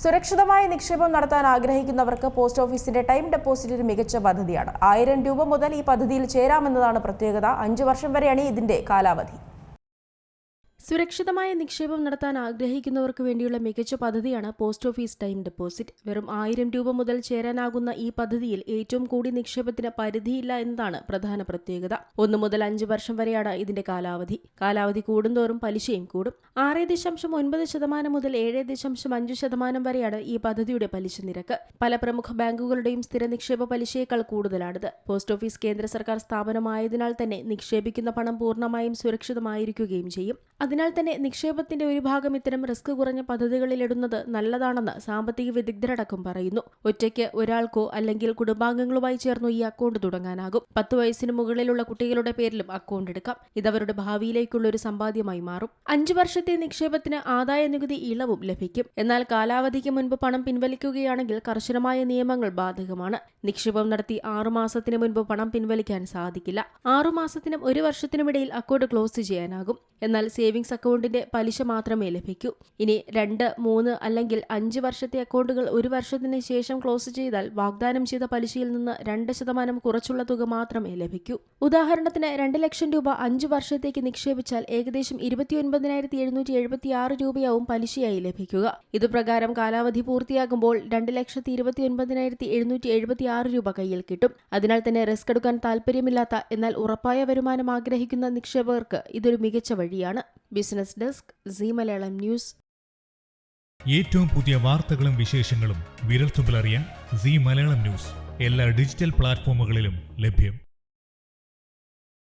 സുരക്ഷിതമായ നിക്ഷേപം നടത്താൻ ആഗ്രഹിക്കുന്നവർക്ക് പോസ്റ്റ് ഓഫീസിന്റെ ടൈം ഡെപ്പോസിറ്റ് ഒരു മികച്ച പദ്ധതിയാണ്. 1000 രൂപ മുതൽ ഈ പദ്ധതിയിൽ ചേരാമെന്നതാണ് പ്രത്യേകത. 5 വർഷം വരെയാണ് ഇതിന്റെ കാലാവധി. സുരക്ഷിതമായ നിക്ഷേപം നടത്താൻ ആഗ്രഹിക്കുന്നവർക്ക് വേണ്ടിയുള്ള മികച്ച പദ്ധതിയാണ് പോസ്റ്റ് ഓഫീസ് ടൈം ഡെപ്പോസിറ്റ്. വെറും 1000 രൂപ മുതൽ ചേരാനാകുന്ന ഈ പദ്ധതിയിൽ ഏറ്റവും കൂടിയ നിക്ഷേപത്തിന് പരിധിയില്ല എന്നതാണ് പ്രധാന പ്രത്യേകത. 1 മുതൽ 5 വർഷം വരെയാണ് ഇതിന്റെ കാലാവധി കൂടുന്തോറും പലിശയും കൂടും. 6.9% മുതൽ 7.5% വരെയാണ് ഈ പദ്ധതിയുടെ പലിശ നിരക്ക്. പല പ്രമുഖ ബാങ്കുകളുടെയും സ്ഥിര നിക്ഷേപ പലിശയേക്കാൾ കൂടുതലാണിത്. പോസ്റ്റ് ഓഫീസ് കേന്ദ്ര സർക്കാർ സ്ഥാപനമായതിനാൽ തന്നെ നിക്ഷേപിക്കുന്ന പണം പൂർണ്ണമായും സുരക്ഷിതമായിരിക്കുകയും ചെയ്യും. അതിനാൽ തന്നെ നിക്ഷേപത്തിന്റെ ഒരു ഭാഗം ഇത്തരം റിസ്ക് കുറഞ്ഞ പദ്ധതികളിൽ ഇടുന്നത് നല്ലതാണെന്ന് സാമ്പത്തിക വിദഗ്ധരടക്കം പറയുന്നു. ഒറ്റയ്ക്ക് ഒരാൾക്കോ അല്ലെങ്കിൽ കുടുംബാംഗങ്ങളുമായി ചേർന്നോ ഈ അക്കൗണ്ട് തുടങ്ങാനാകും. 10 വയസ്സിന് മുകളിലുള്ള കുട്ടികളുടെ പേരിലും അക്കൗണ്ട് എടുക്കാം. ഇതവരുടെ ഭാവിയിലേക്കുള്ള ഒരു സമ്പാദ്യമായി മാറും. 5 വർഷത്തെ നിക്ഷേപത്തിന് ആദായ നികുതി ഇളവും ലഭിക്കും. എന്നാൽ കാലാവധിക്ക് മുൻപ് പണം പിൻവലിക്കുകയാണെങ്കിൽ കർശനമായ നിയമങ്ങൾ ബാധകമാണ്. നിക്ഷേപം നടത്തി 6 മാസത്തിന് മുൻപ് പണം പിൻവലിക്കാൻ സാധിക്കില്ല. 6 മാസത്തിനും 1 വർഷത്തിനുമിടയിൽ അക്കൗണ്ട് ക്ലോസ് ചെയ്യാനാകും. എന്നാൽ സേവിങ്സ് അക്കൗണ്ടിന്റെ പലിശ മാത്രമേ ലഭിക്കൂ. ഇനി 2, 3 അല്ലെങ്കിൽ 5 വർഷത്തെ അക്കൗണ്ടുകൾ 1 വർഷത്തിന് ശേഷം ക്ലോസ് ചെയ്താൽ വാഗ്ദാനം ചെയ്ത പലിശയിൽ നിന്ന് 2% കുറച്ചുള്ള തുക മാത്രമേ ലഭിക്കൂ. ഉദാഹരണത്തിന് 2 ലക്ഷം രൂപ 5 വർഷത്തേക്ക് നിക്ഷേപിച്ചാൽ ഏകദേശം 29,776 രൂപയാവും പലിശയായി ലഭിക്കുക. ഇതുപ്രകാരം കാലാവധി പൂർത്തിയാകുമ്പോൾ 2,29,776 രൂപ കയ്യിൽ കിട്ടും. അതിനാൽ തന്നെ റിസ്ക് എടുക്കാൻ താല്പര്യമില്ലാത്ത എന്നാൽ ഉറപ്പായ വരുമാനം ആഗ്രഹിക്കുന്ന നിക്ഷേപകർക്ക് ഇതൊരു മികച്ച വഴിയാണ്. Business desk, Zee Malayalam news. ഏറ്റവും പുതിയ വാർത്തകളും വിശേഷങ്ങളും വിരൽത്തുമ്പിലറിയാൻ സീ മലയാളം ന്യൂസ് എല്ലാ ഡിജിറ്റൽ പ്ലാറ്റ്ഫോമുകളിലും ലഭ്യം.